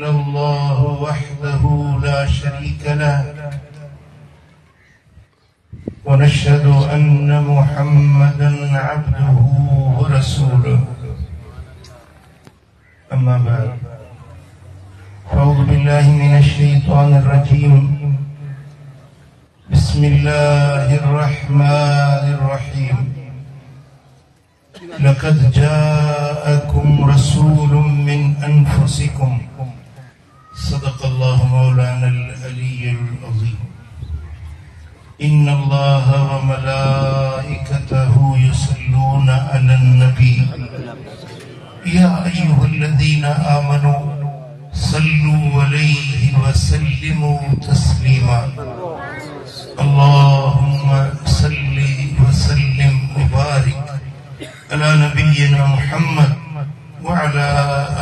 इल्लल्लाह वहदहु ला शरीक लह व नशहदु अन्ना मुहम्मदन अब्दुहु व रसूलुहु अम्मा बाद अऊज़ु बिल्लाहि मिनश शैतानिर रजीम बिस्मिल्लाहिर रहमानिर रहीम लक़द जाअकुम रसूलुम मिन अनफुसिकुम सदक़ल्लाहु मौलानल अलियुल अज़ीम इन्नल्लाह व मलाइकतहु युसल्लूना अलन नबी या अय्युहल्लज़ीना आमनू सल्लू अलैहि व सल्लिमू तस्लीमा अल्लाहुम्मा सल्लि व सल्लिम व बारिक अला नबिय्यिना मुहम्मद व अला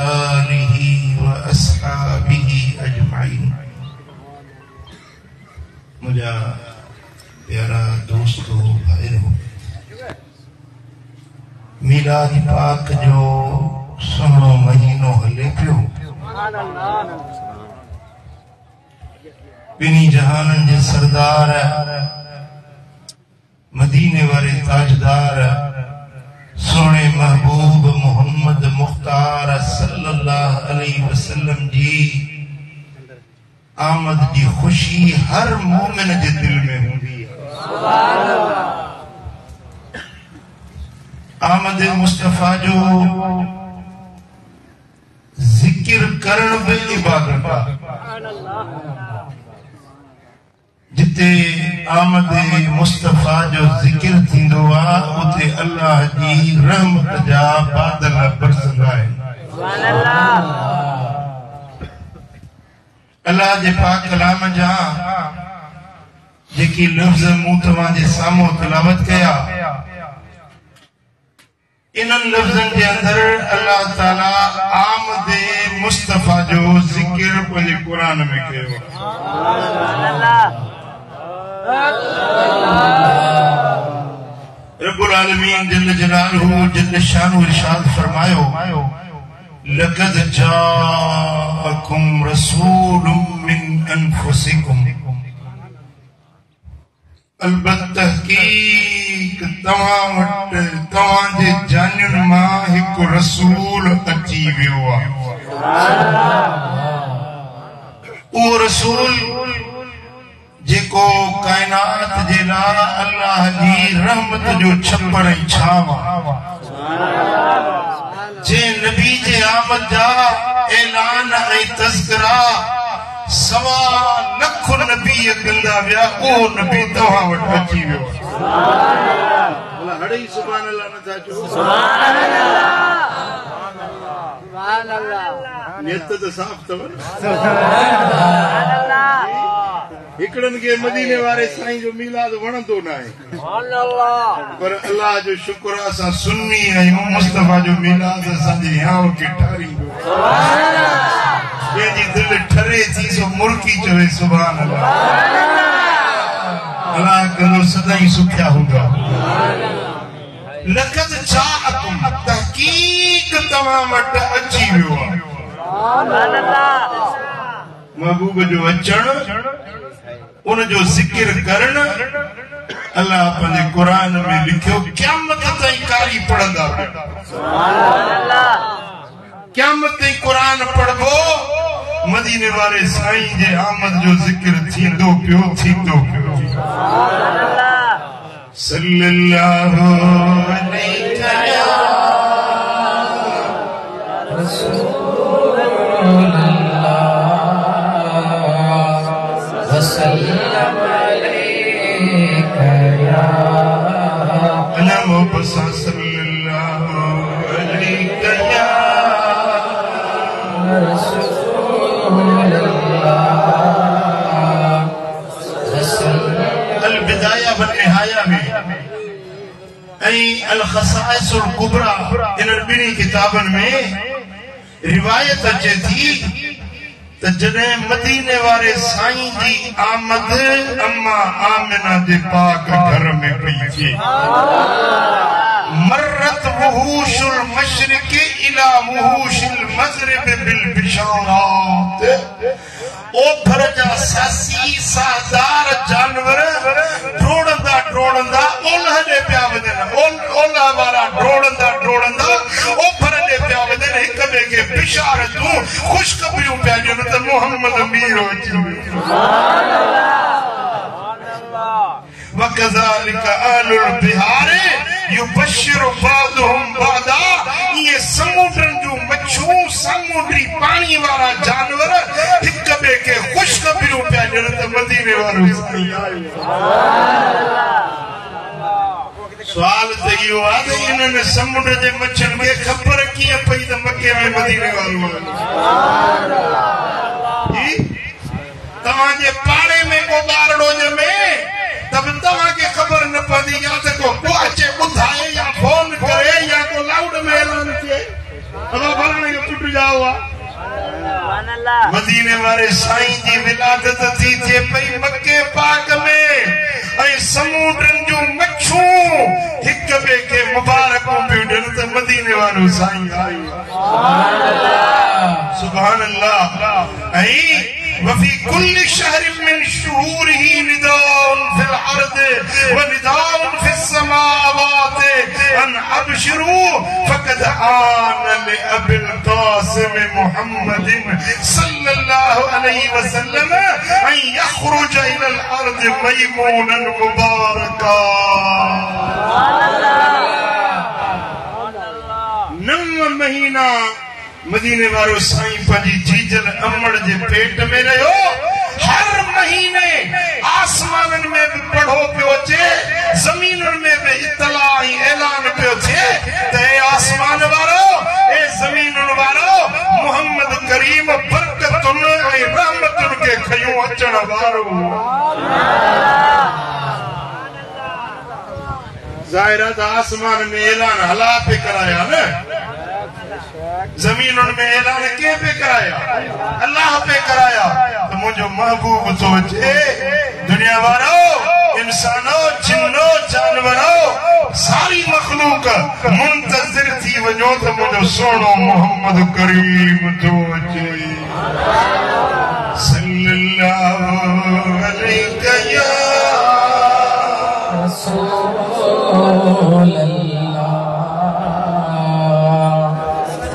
आलिहि व अस्हाबिहि अजमाइन। मुझा प्यारा दोस्तों भाइयों, मिलाद पाक जो सुहिणो महीनो हले पियो, बिनी जहानन जे सरदार मदीने वाले ताजदार सोने महबूब मोहम्मद मुख्तार सल्लल्लाहु अलैहि वसल्लम जी आमद की खुशी हर मोमिन के दिल में होंदी है। आमद मुस्तफा जो जिक्र करण भी इबादत है। जिते आमद मुस्तफा जो जिक्र थींदो आ उते अल्लाह जी रहमत जा बादल बरसंदा है। अल्लाह जे पाक कलाम जा जेकी लफ्ज मूं तव्हां जे साम्हूं तिलावत कया, इन्हनि लफ्ज़नि जे अंदर अल्लाह ताला आमद मुस्तफा जो जिक्र पंहिंजे कुरान में कयो। रब्बुल आलमीन जल्ल जलालहू जल्ल शानु इरशाद फरमायो, लक़द जाअकुम रसूलुम मिन अनफुसिकुम, अलबत्ता तहकीक तव्हां वटि तव्हां जे जानियुनि मां हिकु रसूल अची वियो आहे। उहो रसूल जेको कायनात जे लाइ अल्लाह जी रहमत जो छप्पड़ ऐं छांव आहे, जे नबी जे आमद जा ऐलान ऐं तज़किरा सवा लख नबी कंदा विया, उहो नबी तव्हां वटि अची वियो। हड़ई सुभान अल्लाह नथा चओ? सुभान अल्लाह। नियत त साफ़ अथव न। सुभान अल्लाह। हिकड़न के मदीने वारे साईं जो मीलाद वणंदो न आहे, पर अल्लाह जो शुक्र असां सुन्नी आहियूं। मुस्तफा जो मीलाद असांजे याव खे ठारींदो। जंहिंजी दिलि ठरे थी सो मुर्की चवे सुभान अल्लाह। अल्लाह करो सदाई सुखिया हूंदा। लक़द जाअकुम, तहकीक तव्हां वटि अची वियो आहे। महबूब जो अचण, उन जो जिक्र करण अल्लाह पंहिंजे कुरान में लिखियो। क़यामत ताईं कारी पढ़ंदा पिया। क़यामत ताईं कुरान पढ़बो, मदीने वाले साईं जे आमद जो जिक्र थींदो पियो, थींदो पियो। सल्लल्लाहु अलैहि वसल्लम अलैका या नमो बसा सल्लल्लाहु अलैका या अल बिदाया व निहाया में अल खसाइसुल कुबरा, इन ॿिनी किताबनि में रिवायत अचे थी त जॾहिं मदीने वारे साईं जी आमद अम्मा आमिना जे पाक घर में पई थी, मर्रत वहूशुल मशरिक इला वहूशिल المغرب بالبشارات اوپر جا ساسی سادار جانور ڈروڑندا اولہ دے پیا ودن اولہ وارا ڈروڑندا اوپر دے پیا ودن ایک بے کے بشارتوں خوشخبریوں پیا جنت محمد امیر ہو چلے وَكَذَلِكَ آلُ الْبِحَارِ يُبَشِّرُ بَعْضُهُمْ بَعْضًا یہ سمندرن جو مچھوں سمندری پانی والا جانور ہک بے کے خوشخبریوں پہ جنت مدینے والوں سوال تیو آدھے انہوں نے سمندر دے مچھن کے خبر کیا پہی تا مکہ میں مدینے والوں تمہاں جے پاڑے میں کو دارڑو جمیں تب تمہاں کی خبر نہ پڑی یا تے کو اچے بدھائے یا فون کرے یا کو لاؤڈ میں اعلان کیے اب بھلانے کے پٹ جاؤا مدینے والے سائیں جی ولادت تھی تھے پئی مکے پاک میں اے سمندرن جو مچھوں ہک بے کے مبارکوں پہ ڈرتے مدینے والوں سائیں آئی سبحان اللہ اے وفي كل شهر من شهوره نداء في الأرض ونداء في السماوات أن أبشروا فقد آن لأبي القاسم محمد صلى الله عليه وسلم أن يخرج إلى الأرض ميمونا مباركا نم مہینہ مدینے وارو سائیں پنجی جیجل امڑ جے پیٹ میں رہو ہر مہینے آسمانن میں بھی پڑھو پہ ہوچے زمینن میں بھی اطلاعی اعلان پہ ہوچے تے آسمان وارو اے زمینن وارو محمد کریم برکتن اے رحمتن کے کھیوں اچن وارو ظاہرات آسمان میں اعلان حلا پہ کرایا نا زمین ان میں اعلان کے پہ کرایا اللہ پہ کرایا تو مجھے محبوب سوچے دنیا وارو انسانوں جنوں جانوروں ساری مخلوق منتظر تھی وجہ تو مجھے سونو محمد کریم سوچے صلی اللہ علیہ یا رسول اللہ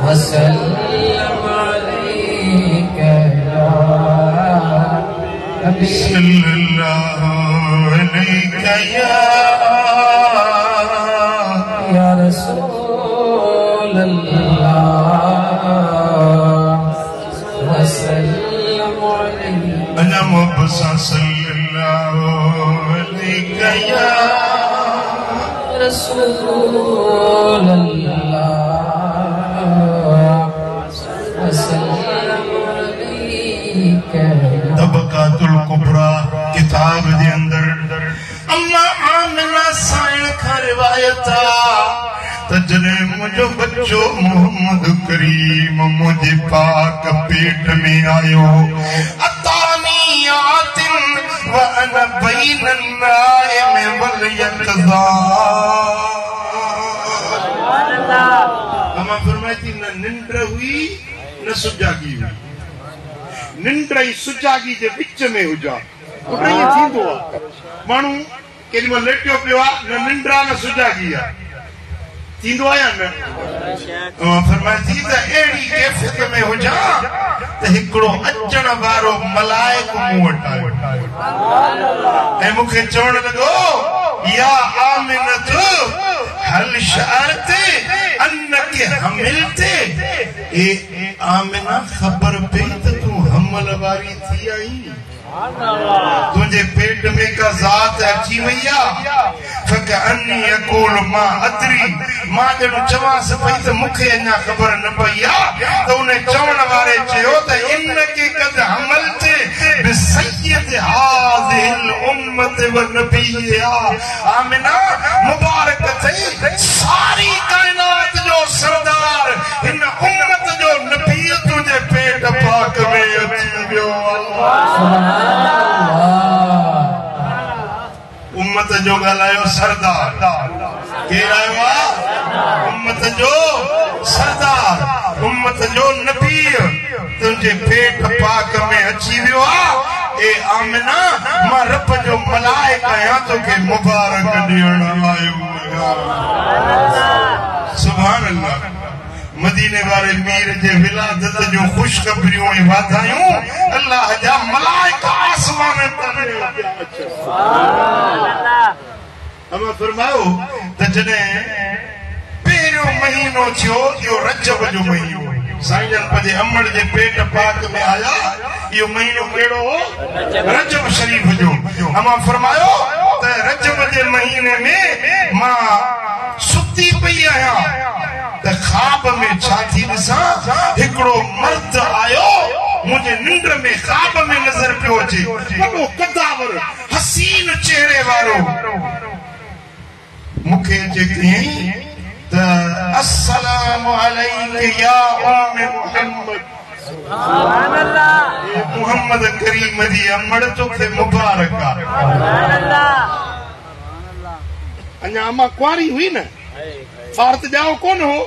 وسلم عليك يا صلى الله عليك يا رسول الله وسلم عليك أنا مبصر صلى الله عليك يا رسول الله طبقات القبرى کتاب دے اندر اما آمنہ سائن کا روایتا تجنے مجھو بچو محمد کریم مجھے پاک پیٹ میں آئیو اتانی آتن وانا بین النائم والیقظان اما فرمائیتی نہ نندر ہوئی نہ سجاگی ہوئی ننڈرائی سجاگی جے وچ میں ہو جا اٹھا یہ تھی دو مانو کہ جب لیٹیو پیوا نہ ننڈرا نہ سجاگی ہے تھی دو آیا نا فرمایا تھی دا ایڑی کیفت میں ہو جا تا ہکڑو اچھنا بارو ملائک موٹا اے مکھے چون لگو یا آمنت حل شعرتے انکے حملتے اے آمنہ خبر پیت حمل واری تھی آئی تجھے پیٹ میں کا ذات اچھی ویا فکأنی یقول ما ادری ما جنو چواں سے پہی تو مکھے انہا خبر نہ پہیا تو انہیں چون وارے چہو تا انکی قد حملتے بسید حاضر الامت والنبیہ آمنہ مبارکت ہے ساری کائنات جو سردار ان امت جو نبی تجھے پیٹ پاک میں اچھی بیو امت جو گلائیو سردار کہ رہے ہوا امت جو سردار उम्मत जो नबी तुझे पेट पाक में अची वियो ए आमिना मां रब जो मलाइका आहियां तोखे मुबारक ॾियण आयो सुभान अल्लाह मदीने वाले मीर जे विलादत जो खुशखबरियों ऐं वाधायूं अल्लाह जा मलाइका आसमान ते सुभान अल्लाह अमा फरमायो त जॾहिं पहिरियों महीनो थियो इहो रजब जो महीनो साईं जन पंहिंजे अमड़ जे पेट पाक में आया इहो महीनो कहिड़ो हो रजब शरीफ जो अमा फरमायो त रजब जे महीने में मां सुती पई आहियां त ख्वाब में छा थी ॾिसां हिकिड़ो मर्द आयो मुझे निंड में ख्वाब में नज़र पियो अचे वॾो कदावर हसीन चेहरे वारो मूंखे चई त अस्सलामु अलैका या उम्मे मुहम्मद सुभान अल्लाह ए मुहम्मद करीम जी अमड़ तोखे मुबारक आ सुभान अल्लाह अञा अमा कुंवारी हुई न फारत जाओ कोन हो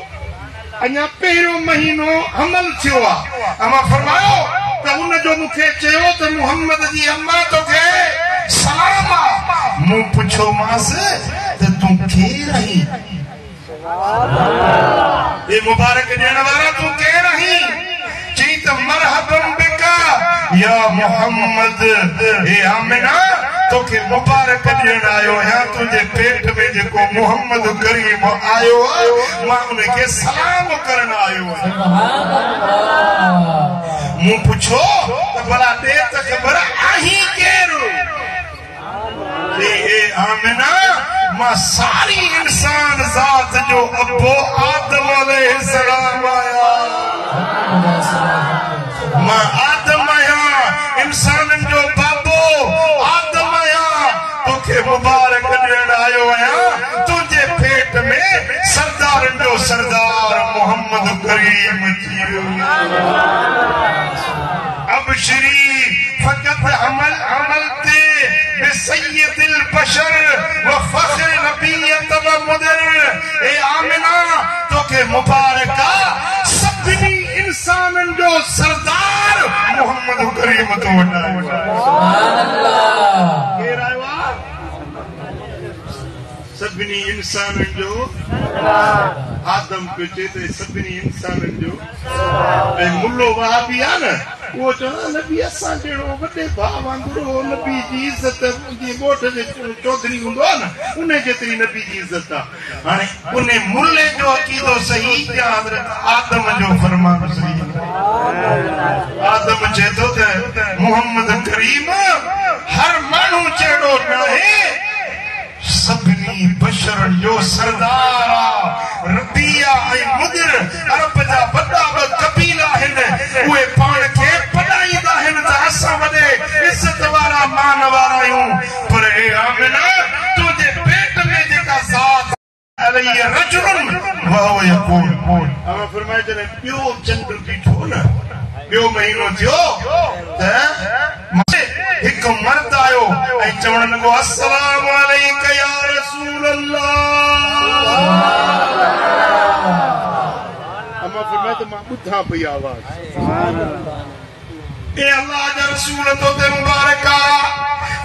अञा पहिरियों महीनो हमल थियो आ अमा फरमायो त उन जो मूंखे चयो त मुहम्मद जी अम्मा तोखे सलाम आ मूं पुछो मांस त तूं केरु आहीं ए मुबारक ॾियण वारा तूं केरु आहीं चई त मरहबन बिका या मुहम्मद ए आमिना तोखे मुबारक ॾियण आयो आहियां तुंहिंजे पेट में जेको मुहम्मद करीम आयो मां उनखे सलाम करण आयो आहियां मूं पुछो त भला ॾे त ख़बर आहीं केरु ए आमिना मां सारी इंसान ज़ात जो अबो आदम अलैहिस्सलाम आया मां आदम आहियां इंसाननि जो बाबो आदम आहियां तोखे मुबारक ॾियण आयो आहियां तुंहिंजे पेट में सरदारनि जो सरदार मोहम्मद करीम जी अबशरी फक़त अमल ते बिसय्यदिल बशर व फख्र नबियत व मुदर ए आमिना तोखे मुबारक आ सभिनी इंसाननि जो सरदार मोहम्मद करीम तो वॾा सुभान अल्लाह केरु आयो आहे सभिनी इंसाननि जो आदम पियो चए त सभिनी इंसाननि जो ऐं मुल्लो वहाबी आहे न उहो चवंदो नबी असां जहिड़ो वॾे भाउ वांगुरु नबी जी इज़त जीअं ॻोठ जे चौधरी हूंदो आहे न उन जेतिरी नबी जी इज़त आहे हाणे उन मुल्ले जो अक़ीदो सही या हज़रत आदम जो फरमान सही आदम चए थो त मोहम्मद करीम हर माण्हू जहिड़ो न आहे सभिनी बशरनि जो सरदार आहे रबिया ऐं मुदिर अरब जा वॾा ॿ कबीला आहिनि उहे पाण खे पढ़ाईंदा आहिनि त असां वॾे इज़त वारा मान वारा आहियूं पर हे आमिना तुंहिंजे पेट में जेका ज़ात अलैहि रजुलन वहो यकून अमा फरमाए जॾहिं ॿियो चंड बीठो न ॿियो महीनो थियो त हिकु मर्द आयो ऐं चवण लॻो अस्सलामु अलैका या रसूल अल्लाह अमा फरमाए त मां ॿुधां पई आवाज़ ए अल्लाह जा रसूल तो ते मुबारक आ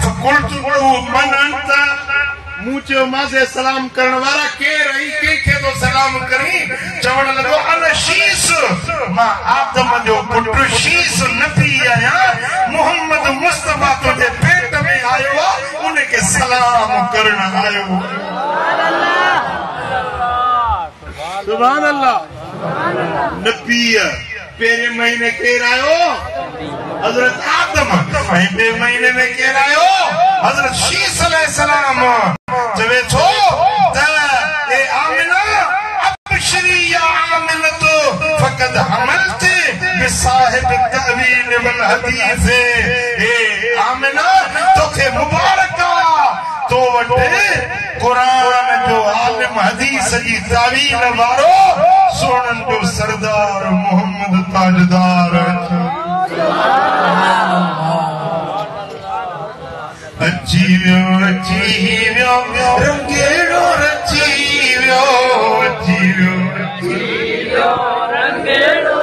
फकुल्तु मन अंत मूं चयो मांसे सलाम करण वारा केरु आई कंहिंखे तो सलाम करी चवण लॻो अन शीस मां आदम जो पुटु शीस नबी आहियां मोहम्मद मुस्तफा तुंहिंजे पेट में आयो आहे उनखे सलाम करण आयो सुभान अल्लाह नबी पहिरें महीने केरु आयो हज़रत आदम ऐं ॿिए महीने में केरु आयो हज़रत शीस अलैहिस्सलाम चवे थो त ए आमिना अबशरी या आमिनत फक़द हमलत बिसाहिब तअवील वल हदीस ए आमिना तोखे मुबारक आ तो वटे कुरान जो आलिम हदीस जी तावील वारो सोनन जो सरदार मोहम्मद ताजदार अची वियो रंगेड़ो रची वियो अची वियो रंगेड़ो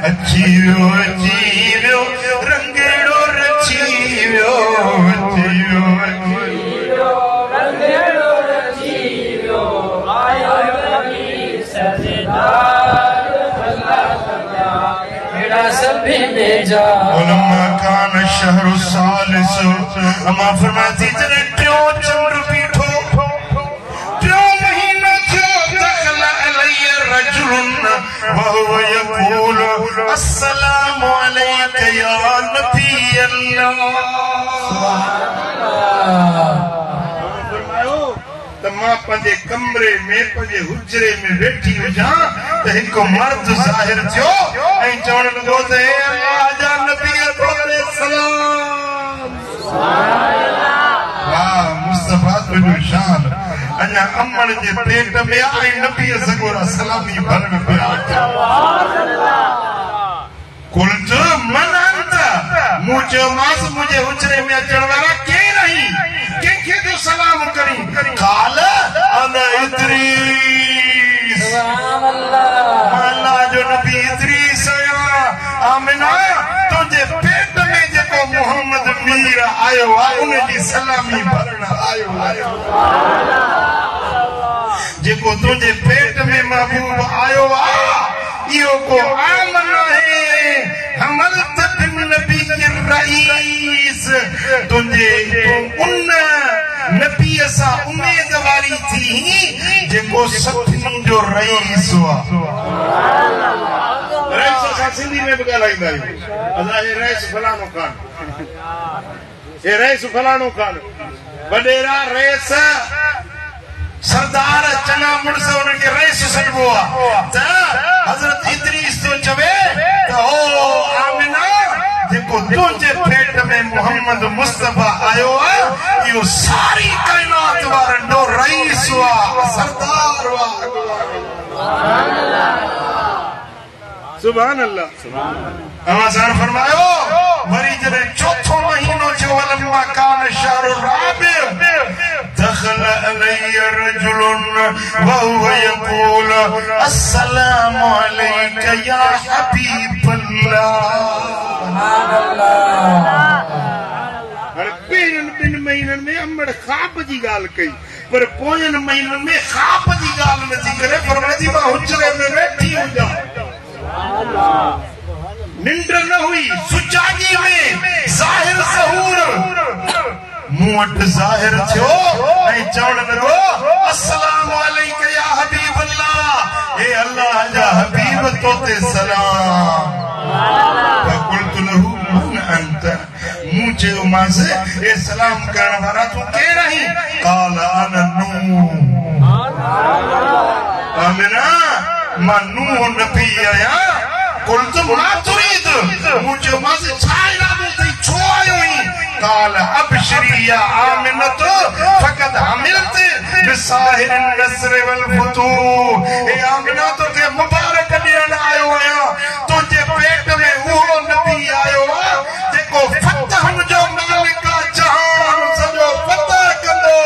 अचीवियो अचीवियो रंगेड़ो रचीवियो अचीवियो अचीवियो रंगेड़ो रचीवियो आयो नबी सजदार अल्लाह सजा मेरा सभी ने जा उलमा कान शहर सालिस अमा फरमाती जने ट्यो चंद्र पीठो ट्यो महीना जो दखल अलैया रजुलन वहुव यकूल अस्सलामु अलैका या नबी अल्लाह तमा पंजे कमरे में पंजे हुजरे में बैठी हुजा त हिक मर्द ज़ाहिर थियो ऐं चवण लॻो त हे अल्लाह जा नबी तोरे सलाम सुभान अल्लाह वाह मुस्तफा तुझो शान अञा अमन जे पेट में आई नबी सगोरा सलामी भरण पिया सुभान अल्लाह कुलत मन अंत मुझे मास मुझे हुजरे में अचण वारा के नहीं के तो सलाम करी काल अना इद्रीस सुभान अल्लाह अल्लाह जो नबी इद्रीस आया आमिना तुझे पेट में जेको मोहम्मद मीर आयो आ उन जी सलामी भरण आयो सुभान अल्लाह जेको तुझे पेट में महबूब आयो आ इहो को आमन है हमल बिन नबी के रईस तुझे उन नबी सा उम्मीदवारी थी जेको सभिनी जो रईस हुआ सुभान अल्लाह रईस सा सिंधी में भी ॻाल्हाईंदा आहियूं असां हे रईस फलाणो कान हे रईस फलाणो कान वॾेरा रईस सरदार चना मुड़स उनके रईस सॾिबो आहे त हज़रत इद्रीस तो चवे त ओ आमिना जेको तुझे पेट में मोहम्मद मुस्तफा आयो आहे इहो सारी कायनात वारनि जो रईस हुआ सरदार हुआ सुभान अल्लाह सुभान अल्लाह अल्लाह सां फरमायो वरी जॾहिं चौथो महीनो थियो वलम्मा कान शहर राबिअ दखल अलैया रजुलन वहुव यकूल अस्सलामु अलैका या हबीब अल्लाह सुभान अल्लाह हर ॿिनि महीननि में अमड़ ख़्वाब जी ॻाल्हि कई पर पोयनि महीननि में ख़्वाब जी ॻाल्हि नथी करे फरमाईंदी मां हुजरे में वेठी हुजां निंड न हुई सुजागी में ज़ाहिर ज़हूर मूं वटि ज़ाहिर थियो ऐं चवण लॻो अस्सलामु अलैका या हबीब अल्लाह हे अल्लाह जा हबीब तो ते सलाम फक़ुल्तु लहू मन अंत मूं चयो मांस हे सलाम करण वारा तूं केरु आहीं क़ाल अना नूह आमिना मां नूह नबी आहियां कुलत मा तुरीद मूं चयो मांस छा इरादो अथई छो आयो आहीं قال ابشري يا آمنة فقد حملت بساحر النصر والفتوح اے آمنہ تو کے مبارک ڏيڻ آيو آيان تجھے پیٹ میں اهو نبي آيو آ جيڪو فتح جو مالک جهان سڄو فتح ڪندو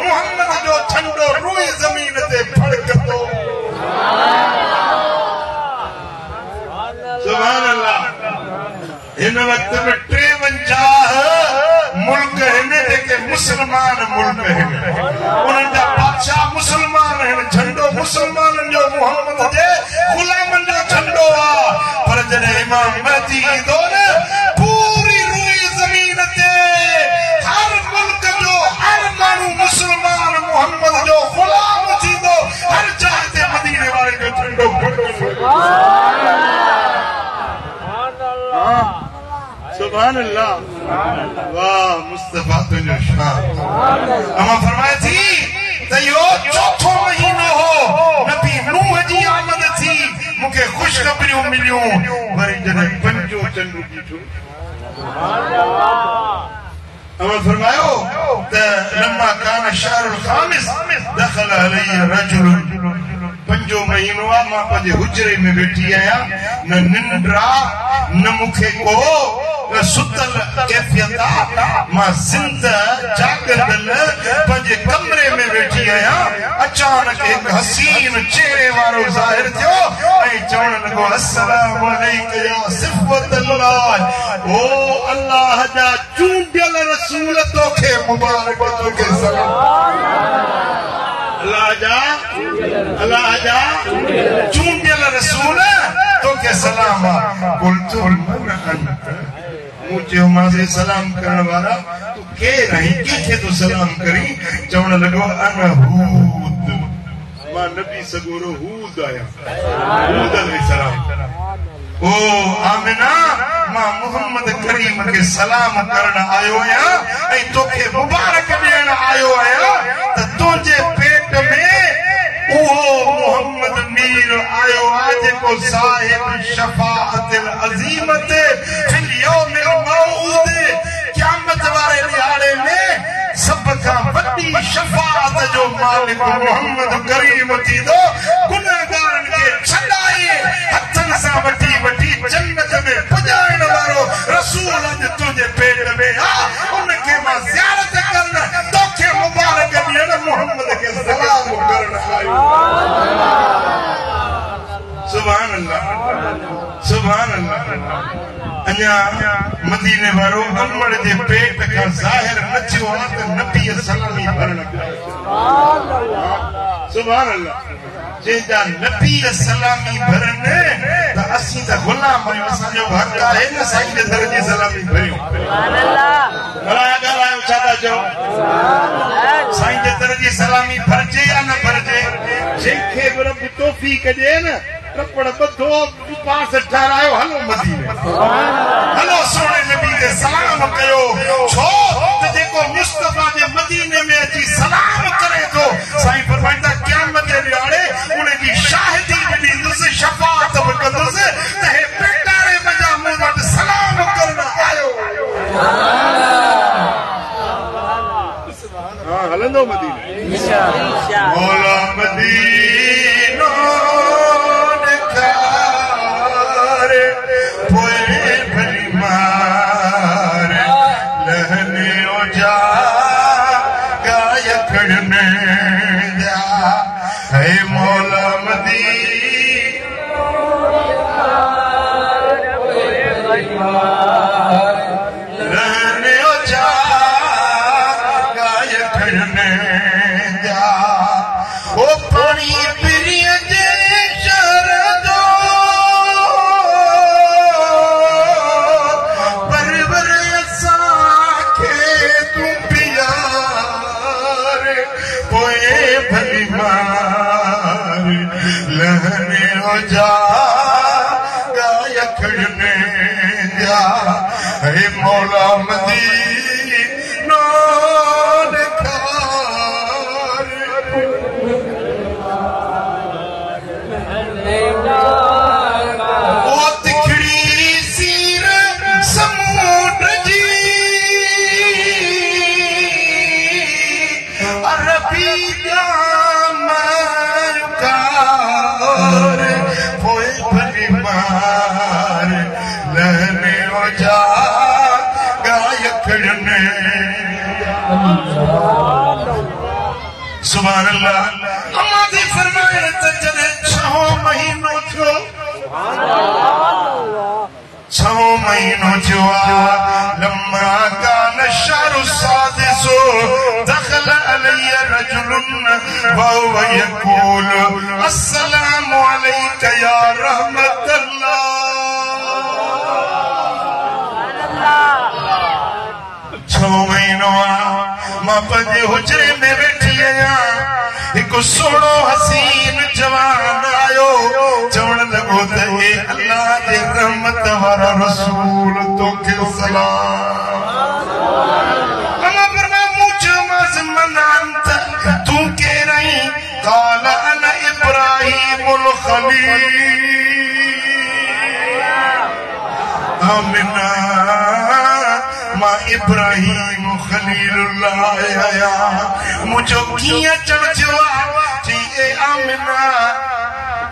محمد جو جھنڊو روئي زمين تي ڦڙڪندو سبحان الله इन वक्त में 53 मुल्क हिन जेके मुसलमान मुल्क हिन उन्हनि जा बादशाह मुसलमान हिन झंडो मुसलमाननि जो मोहम्मद जे गुलामनि जो झंडो आहे पर जॾहिं इमाम महदी ईंदो न पूरी रुई ज़मीन ते हर मुल्क जो हर माण्हू मुसलमान मोहम्मद जो गुलाम थींदो हर जाइ ते मदीने वारे जो झंडो सुभान अल्लाह वाह मुस्तफा तुझो शान अमा फरमाए थी त यो चौथो महीनो हो नबी नूह जी आमद थी मूंखे ख़ुशख़बरियूं मिलियूं वरी जॾहिं पंजो चंड ॾिठो अमा फरमायो त लम्मा कान शहरुल ख़ामिस दखल अलैया रजुल पंजो महीनो आहे मां पंहिंजे हुजरे में वेठी आहियां न निंड न मूंखे को सुतल कैफियत मां ज़िंदा जागल पंहिंजे कमरे में वेठी आहियां अचानक एक हसीन चेहरे वारो ज़ाहिर थियो ऐं चवण लॻो अस्सलामु अलैकुम या सिफ़तल्लाह ओ अल्लाह जा चूंडियल रसूल तोखे मुबारक तोखे सलाम अल्लाह जा चूंडियल रसूल तोखे सलाम कुलतु मन अंत मुझे माज़े सलाम करण वारा तू के रही के तो सलाम करी चवण लॻो अन हूद मां नबी सगोरो हूद आया हूद अलैहिस्सलाम ओ आमिना मां मोहम्मद करीम के सलाम करण आयो आया ऐं तोखे मुबारक ॾियण आयो आया त तुंहिंजे पेट में ओहो मोहम्मद मीर आयो आहे जेको साहिब शफाअतिल अज़ीमत फिल यौमिल मौऊद क़यामत वारे ॾियारे में सब खां वॾी शफाअत जो मालिक मोहम्मद करीम थींदो गुनहगारनि खे छॾाए हथनि सां वठी जन्नत में पुॼाइण वारो रसूल अॼु तुंहिंजे पेट में आहे उनखे मां ज़ियारत करण तोखे मुबारक ॾियण मोहम्मद खे सलाम करण आयो सुभान अल्लाह सुभान अल्लाह अञा मदीने वारो अमर जे पेट खां ज़ाहिर न थियो आहे त नबी सलामी भरण सुभान अल्लाह जंहिंजा नबी सलामी भरनि त असीं त गुलाम आहियूं असांजो हक़ आहे न साईं जे दर जी सलामी भरियूं सुभान अल्लाह ॻाल्हायो छा था चओ साईं जे दर जी सलामी भरजे या न भरजे जंहिंखे बि रब तौफ़ीक़ ॾिए न कपड़ बधो पास ठारायो हलो मदीने हलो सोने नबी के सलाम कयो छो त जेको मुस्तफा जे मदीने में अची सलाम करे थो साईं फरमाईंदा क़यामत जे ॾियारे उन जी शाहिदी बि ॾींदुसि शफ़ाअत बि कंदुसि त हे पेटारे मजा मूं वटि सलाम करण आयो हां हलंदो मदीने इंशाअल्लाह मौला मदीनो मौला मदीनो ओ तिखड़ी सीर समुद्र जी अरबी मरुकार पोए भली मार लहने जा सुभान अल्लाह हमारे फरमाए त जने 6 महीनो थियो 6 महीनो थियो लम्मा कान शहर सादिसो दखल अलैय रजुलन वहुव यक़ूल अस्सलामु अलैका या रहमतल्लाह 6 महीनो मां पंहिंजे हुजरे में वेठी आहियां हिकु सोणो हसीन जवान आयो चवण लॻो त हे अल्लाह जे रहमत वारा रसूल तोखे सलाम अमा फरमाया मूं चयोमांसि मन अंत तूं केरु आहीं क़ाल अना इब्राहीमुल ख़लील आमिना मां इब्राहीम खलीलुल्लाह आया मुझो कीअं चढ़ियो थी ए आमिना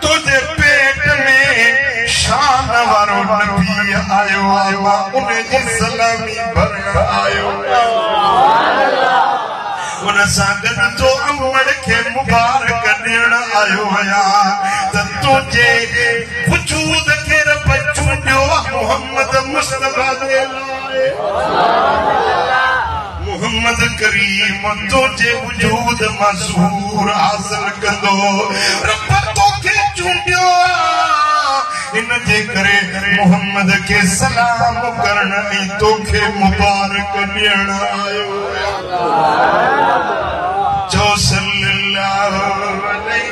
तुझे पेट में शान वारो नबी आयो मां उन जी सलामी भरण आयो उन सागन तो अमड़ के मुबारक ॾियण आयो आहियां त तुझे वजूद खे रब चूंडियो मोहम्मद मुस्तफा दे लाए मोहम्मद करीम तुझे वजूद मज़हूर हासिल कंदो रब तोखे चूंडियो इन जे करे मोहम्मद के सलाम करण ऐं तोखे मुबारक ॾियण आयो जो सल्लल्लाहु अलैहि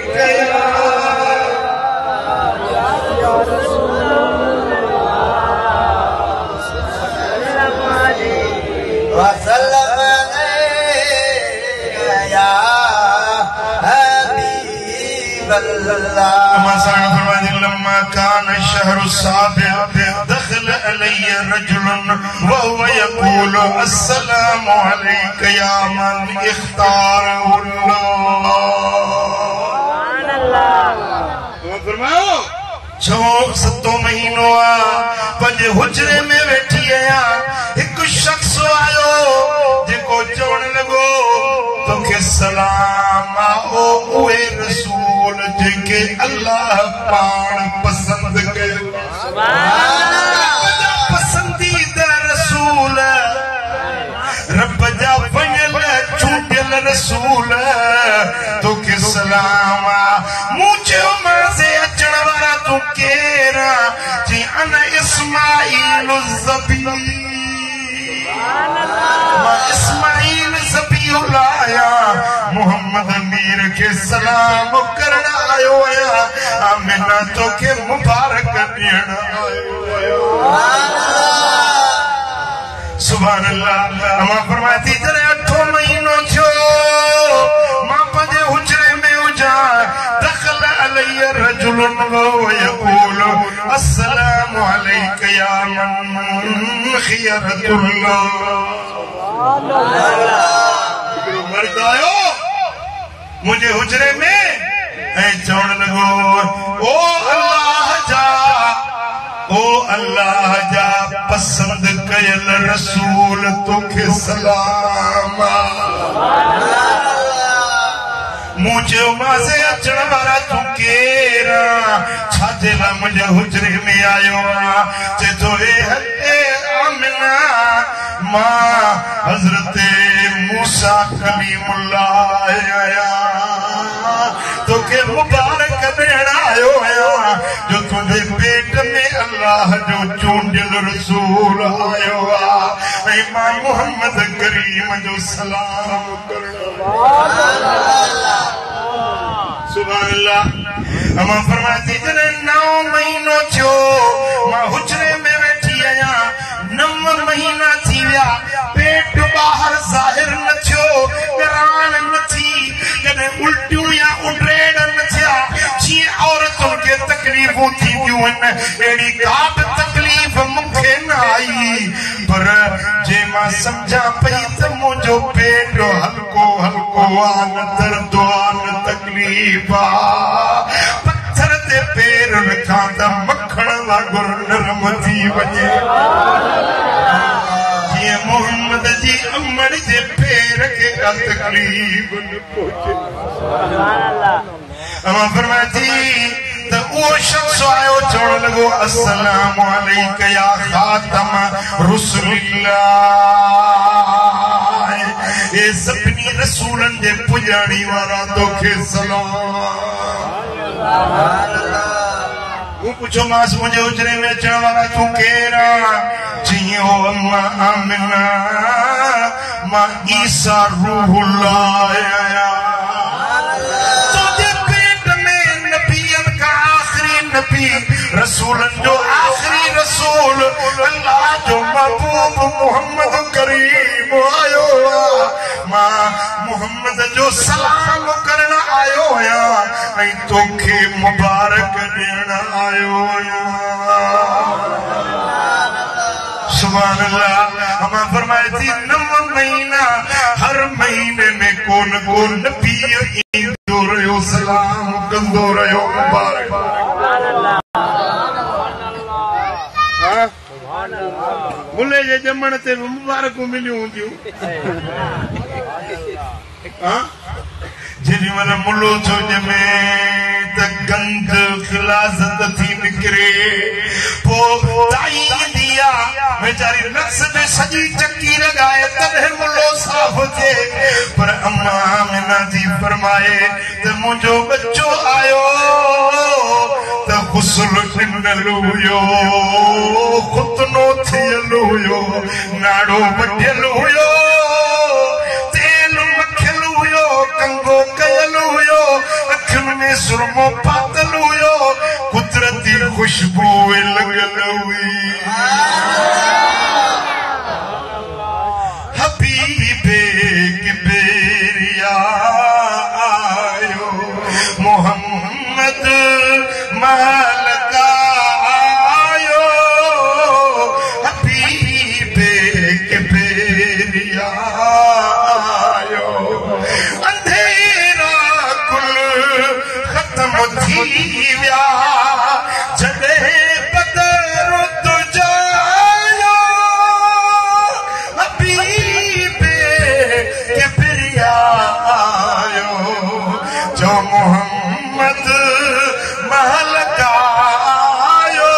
वसल्लम या हबीब अल्लाह لما كان الشهر السابع دخل علي رجل وهو يقول السلام عليك يا من اختاره الله छो सतो महीनो पंहिंजे हुजरे में वेठी आहियां हिकु शख्स आयो जेको चवण लॻो तोखे सलाम ओ उहे रसूल जेके अल्लाह पाण पसंद कयो पसंदीदा रसूल रब जा वञल चूंडियल रसूल तोखे सलाम मूं चयो मां से अचण वारा तूं केरु जी अन इस्माईल ज़बी मां इस्माईल ज़बीउल्लाह मोहम्मद मीर के सलाम करण आयो आहियां आमिना तोखे मुबारक ॾियण आयो सुभान अल्लाह मां फरमाती जॾहिं 8 महीनो थियो मां पंहिंजे हुजरे में हुजां दखल अलैय रजुलन वहुव यक़ूल अस्सलामु अलैका या मन खियरतुल्लाह हिकिड़ो मर्द आयो मुंहिंजे हुजरे में ऐं चवण लॻो ओ अल्लाह जा पसंद कयल रसूल तोखे सलाम मूं चयो मां से अचण वारा तूं केरु छाजे लाइ मुंहिंजे हुजरे में आयो आहियां चए थो हे आमिना मां हज़रत मूसा कलीमुल्लाह आहियां तोखे मुबारक ॾियण आयो आहियां जो तुंहिंजे पेट में अल्लाह जो चूंडियल रसूल आयो आहे ऐं मां मोहम्मद करीम जो सलाम करण सुभान अल्लाह मां फरमाती जॾहिं 9 महीनो थियो मां हुजरे में वेठी आहियां 9 महीना थी विया पेट ॿाहिरि ज़ाहिर न थियो ॻराण न थी कॾहिं उल्टियूं या उडरेड न थिया जीअं औरतुनि खे तकलीफ़ूं थींदियूं आहिनि अहिड़ी का बि तकलीफ़ मूंखे न आई पर जे मां सम्झां पई त मुंहिंजो पेट हल्को हल्को आहे न दर्द आहे न तकलीफ़ आहे पत्थर ते पेर रखां त मखण वांगुरु नरम थी वञे जीअं मोहम्मद जी अमड़ जे पेर खे का तकलीफ़ न पहुचे अमा फरमाती त उहो शख्स आयो चवण लॻो अस्सलामु अलैका या खातम रुसुलिल्लाह ए सभिनी रसूलनि जे पुॼाणी वारा तोखे सलाम मूं पुछो मांसि मुंहिंजे हुजरे में अचण वारा तूं केरु जीअं हो अम्मा आमिना मां ईसा रूहुल्लाह आहियां नबी रसूलन जो आखिरी रसूल अल्लाह जो महबूब मोहम्मद करीम आयो मां मोहम्मद जो सलाम करण आयो आहियां ऐं तोखे मुबारक ॾियण आयो आहियां सुभान अल्लाह अमा फरमाए थी 9 महीना हर महीने में कोन नबी ईंदो रहियो सलाम कंदो रहियो मुबारक मुल्ले जे जमण ते मुबारकूं मिलियूं हूंदियूं जेॾी महिल मुलो थो ॼमे त गंद खिलाज़त थी निकिरे पोइ ताई ईंदी आहे वेचारी नक्स में सॼी चकी लॻाए तॾहिं मुलो साफ़ थिए पर अम्मा आमिना थी फरमाए त मुंहिंजो बच्चो आयो त गुस्ल ॾिनल हुयो खुतनो थियल हुयो नाड़ो वढियल हुयो कंगो कयल हुयो अखियुनि में सुरमो पातल हुयो कुदरती खुशबू लॻल हुई हबीबे किबरिया आयो मोहम्मद महलका आयो हबीबे किबरिया थी विया जॾहिं बदर तुझायो हबीबे किबरिया आयो जो मोहम्मद महलका आयो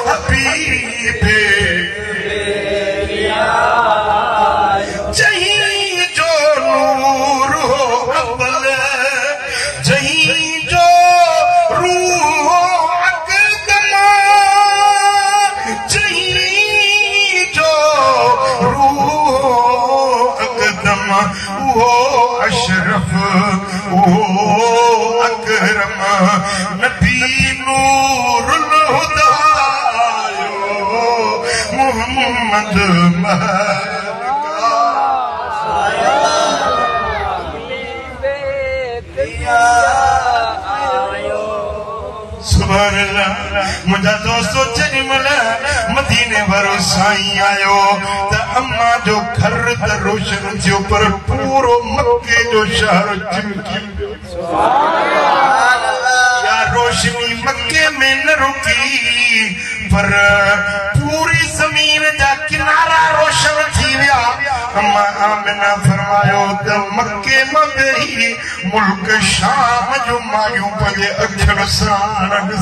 हबीबे जहीं जो नूर हो अव्वल जहीं जो रूह अक़दम जहीं जो रूह अक़दम वो अशरफ वो अकरम नबी नूरुल हुदा मोहम्मद मुंहिंजा दोस्तो जेॾी महिल मदीने वारो साईं आयो त अम्मा जो घर त रोशन थियो पर पूरो मक्के जो शहर चिमकी या रोशनी मक्के में न रुकी पर पूरी ज़मीन जा किनारा रोशन थी विया अम्मा आमिना फरमायो त मक्के मां वेही मुल्क शाम जो मायूं पंहिंजे अखियुनि सां ॾिसनि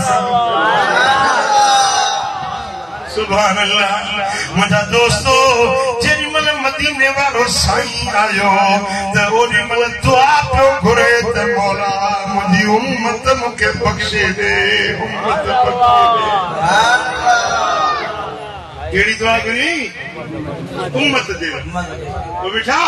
सुभान अल्लाह मुंहिंजा दोस्तो जेॾी महिल मदीने वारो साईं आयो त ओॾी महिल दुआ पियो घुरे त मौला मुंहिंजी उम्मत मूंखे बख़्शे ॾे उम्मत बख़्शे ॾे कहिड़ी दुआ घुरी उम्मत जे लाइ बेटा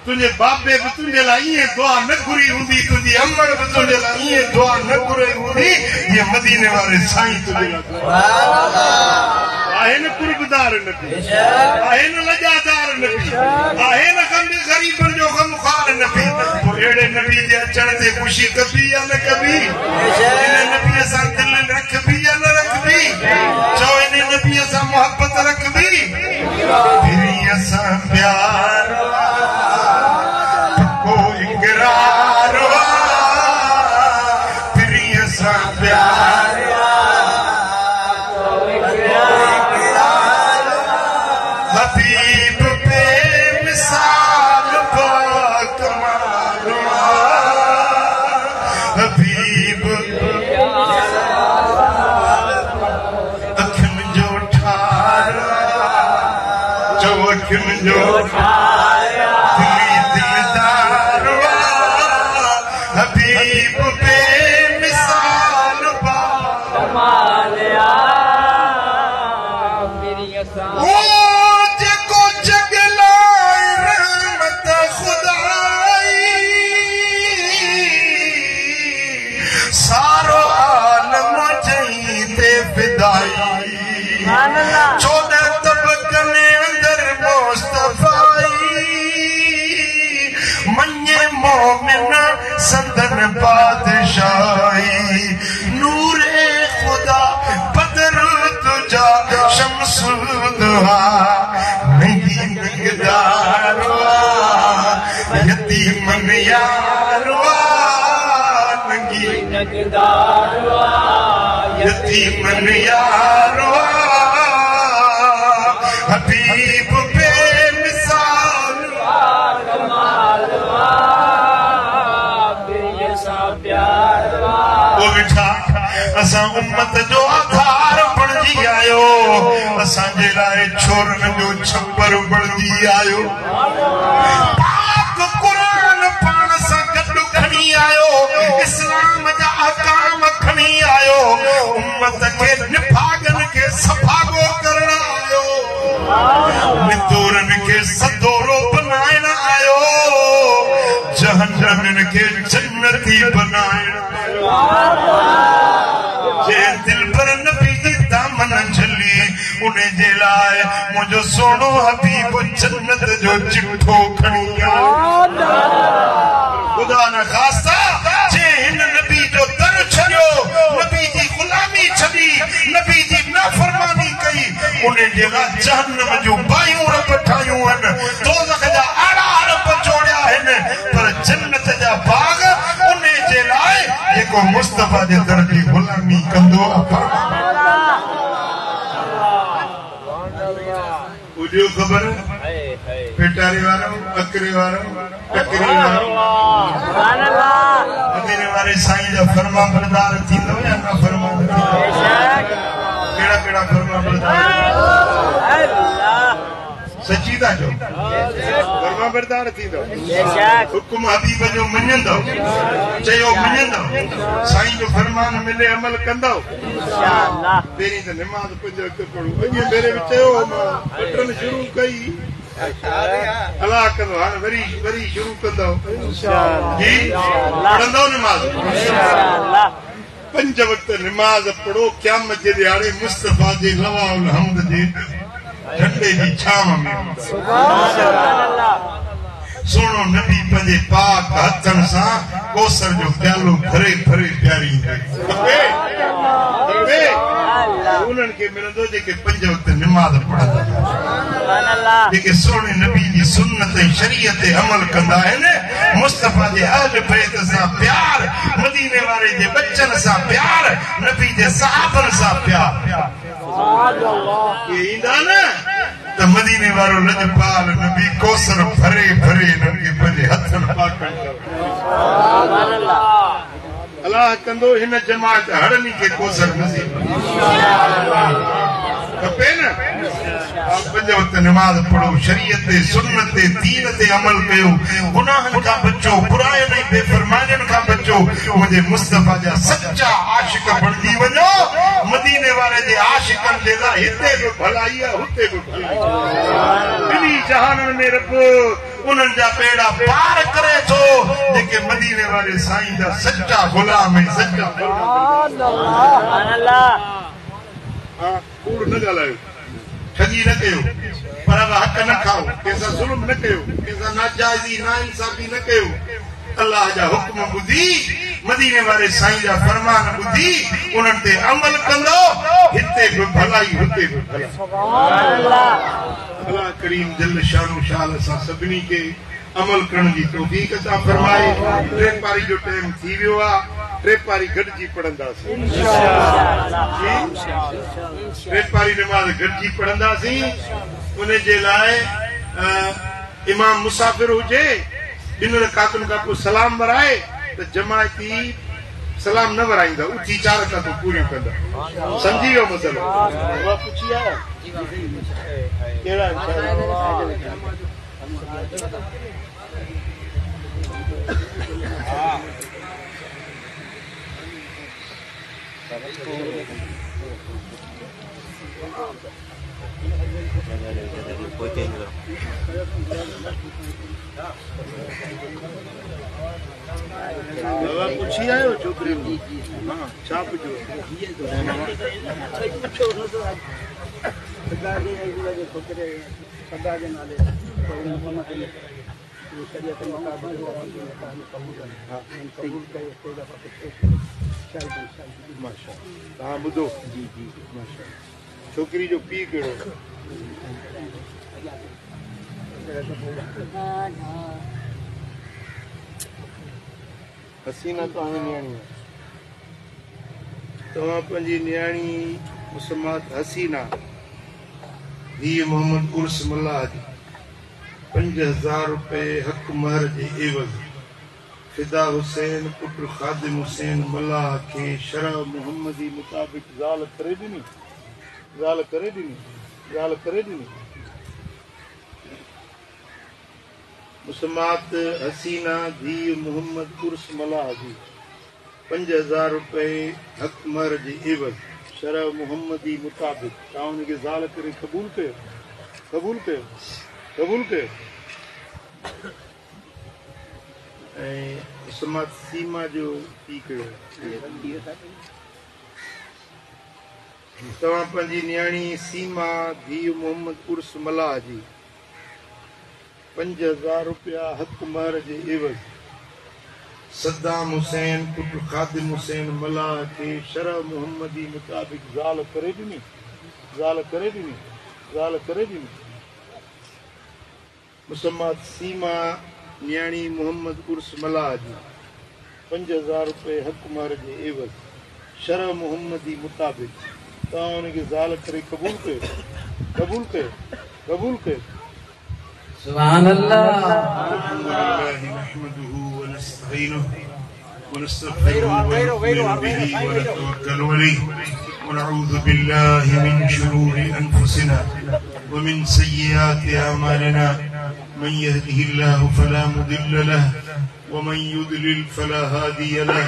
तुझे बाबे भी तुझे लाए दुआ न घुरी हुंदी तुझी अम्मड़ भी तुझे लाए दुआ न घुरी हुंदी ये मदीने वाले साईं तुझे लाए आहे न कुर्बदार नबी आहे न लजादार नबी आहे न कभी गरीबन जो गमखार नबी तो एड़े नबी जे अचण ते खुशी कभी या न कभी इन नबी सा दिल रखबी या न रखबी जो इन नबी सा मोहब्बत रखबी फिर असा प्यार को इकरार फिर असा प्यार हबीब पे मिसाल कमाल हबीब अखिन जो ठारा जो अखिन जो दिलदार हबीब पे मिसाल कमाल सारो आलम जईते फिदाई 14 तबकने अंदर मुस्तफाई मन्ने मोमिन सदन बादशाही नूरे खुदा बदर तुझा शम्स दुहा नहीं निगदारवा यतीमन यारवा यतीमन यारवा असा उम्मत जो आधार बणजी आयो असांजे लाए छोरन जो छप्पर बणजी आयो पाक कुरान पाण सां गॾु खणी आयो इस्लाम जा अहकाम खणी आयो उम्मत खे निफागन खे सफ़ागो करण आयो मितोरन खे सदोरो बनाइण आयो जहन्नम के जन्नती बनाए जे दिल पर नबी दी दामन झली उन्हें जे लाए मुझो सोनो हबीब जन्नत जो चिट्ठो खणी खुदा न खास्ता जे हिन नबी जो दर छड़ियो नबी जी गुलामी छड़ी नबी जी नाफरमानी कई उन्हें जे ला जहन्नम जो बायूं रब ठायूं हन दोज़ख जा आड़ा रब जोड़िया हन पर जन्नत जा बाग उन्हें जे लाए जेको मुस्तफा जे दर जी गुलामी कंदो उजो खबर पेटारी वारो अकरे वारो टकरी वारो अकरे वारे साईं जा फरमा बरदार थींदो या ना फरमा केड़ा केड़ा फरमा बरदार सची था जो फरमा बरदार थींदो हुकुम हबीब जो मञंदो चयो मञंदो साईं जो फरमान मिले अमल कंदो इंशाअल्लाह पहिरीं त नमाज़ 5 वक्त पढ़ो अॼु मेरे में चयो मां पटन शुरू कई अल्लाह कंदो हाणे वरी शुरू कंदो इंशाअल्लाह जी पढ़ंदो नमाज़ इंशाअल्लाह 5 वक्त नमाज़ पढ़ो क़यामत जे ॾियारे मुस्तफा जे लवाउल हम्द जे झंडे जी छाव में सुभान अल्लाह सोनो नबी पंजे पाक हथन सां कोसर जो प्यालो भरे भरे प्यारी उन्हनि खे मिलंदो जेके 5 वक्त नमाज़ पढ़ंदा जेके सोने नबी जी सुन्नत ऐं शरीयत ते अमल कंदा आहिनि मुस्तफा जे अहल बैत सां प्यार मदीने वारे जे बच्चन सां प्यार नबी जे सहाबन सां प्यार सुभान अल्लाह ये ईंदा न त मदीने वारो लजपाल नबी कोसर भरे भरे इन्हनि खे पंहिंजे हथनि पाकनि सुभान अल्लाह अल्लाह कंदो हिन जमात हड़नी के कोसर नसीब खपे न 5 वक्त नमाज पढ़ो शरीयत ते सुन्नत ते दीन ते अमल कयो गुनाहन का बचो बुराई नहीं बेफरमानियन का बचो मुझे मुस्तफा जा सच्चा आशिक बणजी वञो मदीने वाले जे आशिकन जे ला हिते भी भलाई है हुते भी भलाई बिनी जहानन में रब उन्हनि जा पेड़ा पार करे थो जेके मदीने वाले साईं जा सच्चा गुलाम है सच्चा सुभान अल्लाह हां कूड़ न ॻाल्हायो ठगी न कयो पर हक़ न खाओ कंहिंसां ज़ुल्म न कयो कंहिंसां नाजाइज़ी नाइंसाफ़ी न कयो अल्लाह जा हुक्म ॿुधी मदीने वारे साईं जा फरमान ॿुधी उन्हनि ते अमल कंदो हिते बि भलाई हुते बि भलाई सुभान अल्लाह अल्लाह करीम जल शानो शाल असां सभिनी खे अमल करण जी तौफ़ीक़ अता फरमाए 3 पारी जो टाइम थी वियो आहे 3 पारी गॾिजी पढ़ंदासीं इंशाअल्लाह 3 पारी नमाज़ गॾिजी पढ़ंदासीं उन जे लाइ इमाम मुसाफ़िर हुजे 2 रकातुनि खां पोइ सलाम वराए त जमायती सलाम न वराईंदा उथी 4 रकातूं पूरियूं कंदा समझी वियो मसलो उहा पुछी आया कहिड़ा पूछी आयो छोकरी हां छा पुछो सदा जे नाले हाँ बुधो जी जी छोकरी जो पी कहिड़ो हसीना तो हाणे न्याणी तव्हां पंहिंजी न्याणी मुसम्मात हसीना धीअ मोहम्मद उर्स मल्लाह जी 5000 रुपए हक महर जे एवज़ फिदा हुसैन पुत्र खादिम हुसैन मल्लाह के शरह मोहम्मदी मुताबिक ज़ाल करे ॾिनी ज़ाल करे ॾिनी मुसमात हसीना धी मोहम्मद उर्स मल्लाह जी 5000 रुपए हक मर जी एवज़ शरह मोहम्मदी मुताबिक तव्हां उनखे ज़ाल करे क़बूल कयो ऐं मुसमात सीमा जो थी कयो तव्हां पंहिंजी न्याणी सीमा धी मोहम्मद उर्स मल्लाह जी 5000 रुपया हक महर जे एवज़ सद्दाम हुसैन पुत्र खादिम हुसैन मल्लाह के शरह मोहम्मदी मुताबिक ज़ाल करे ॾिनी मुसम्मत सीमा न्याणी मोहम्मद उर्स मल्लाह जी 5000 रुपए हक महर जे एवज़ शरह मोहम्मदी मुताबिक तव्हां उनखे ज़ाल करे क़बूल कयो सुभान अल्लाह नहमदुहु व नस्तईनुहु व नस्तगफिरुहु व नु'मिनु बिही व नतवक्कलु अलैहि व नऊज़ु बिल्लाहि मिन शुरूरि अनफुसिना व मिन सय्यिआति अमालिना मन यहदिहिल्लाहु फला मुदिल्ल लहु व मन युद्लिल फला हादिय लहु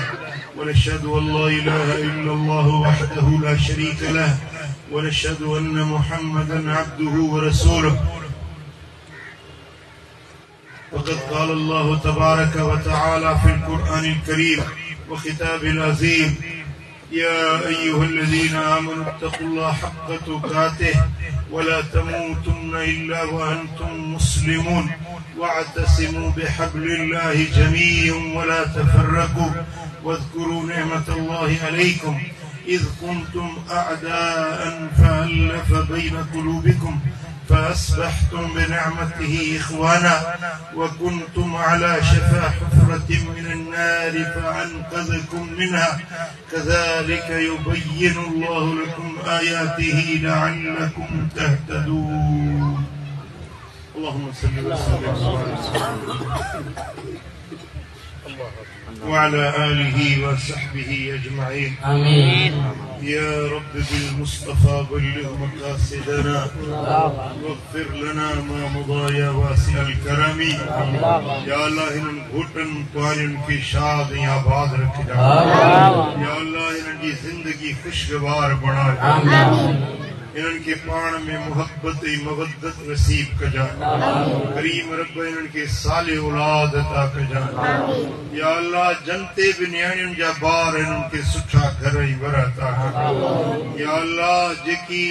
व नशहदु अन ला इलाहा इल्लल्लाहु वहदहु ला शरीका लहु व नशहदु अन्न मुहम्मदन अब्दुहु व रसूलुहु وقد قال الله تبارك وتعالى في القرآن الكريم وخطاب العظيم يا أيها الذين آمنوا اتقوا الله حق تقاته ولا تموتن إلا وأنتم مسلمون واعتصموا بحبل الله جميعا ولا تفرقوا واذكروا نعمة الله عليكم إذ كنتم أعداء فألف بين قلوبكم فأصبحتم بنعمته إخوانا وكنتم على شفا حفرة من النار فأنقذكم منها كذلك يبين الله لكم آياته لعلكم تهتدون اللهم صل وسلم وعلى آله وصحبه أجمعين آمين يا رب بالمصطفى بلغ مقاصدنا واغفر لنا ما مضى يا واسع الكرم يا الله ان घुटन कुआरियुन खे शाद ऐं आबाद रखिजा या अल्लाह इन्हनि जी ज़िंदगी खुशगवार बणाए इन्हनि खे पाण में मोहब्बत ऐं मवद्दत नसीब कजा करीम रब इन्हनि खे सालिह औलाद अता कजा या अल्लाह जनते बि न्याणियुनि जा ॿार इन्हनि खे सुठा घर ऐं वर अता कजा या अल्लाह जेकी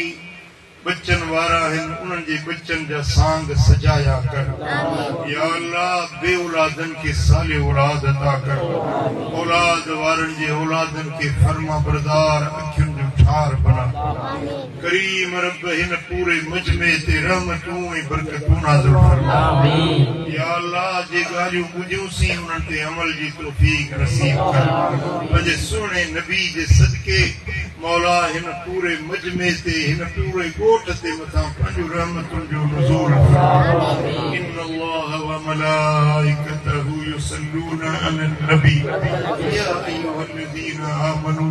बच्चन वारा आहिनि उन्हनि जे बच्चन जा सांग सजाया कर या अल्लाह बे औलादन खे सालिह औलाद अता कर औलाद वारनि जे औलादन खे फर्मा बरदार अखियुनि जो ठार बना करीम रब हिन पूरे मजमे ते रहमतूं ऐं बरकतूं नाज़िल फरमा या अल्लाह जे ॻाल्हियूं ॿुधियूंसीं उन्हनि ते अमल जी तौफ़ीक़ नसीब कर पंहिंजे सुहिणे नबी जे सदके मौला हिन पूरे मजमे ते हिन पूरे ॻोठ ते मथां पंहिंजूं रहमतुनि जो नुज़ूल इन्न अल्लाह व मलाइकतहु युसल्लूना अलन नबी या अय्युहल्लज़ीना आमनू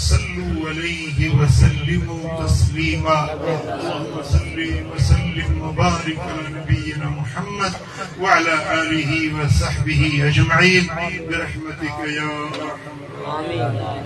सल्लू अलैहि व सल्लिमू तस्लीमा अल्लाहुम्मा सल्लि व सल्लिम व बारिक अला नबियिना मुहम्मद व अला आलिहि व सहबिहि अजमईन बिरहमतिका या अरहमर राहिमीन।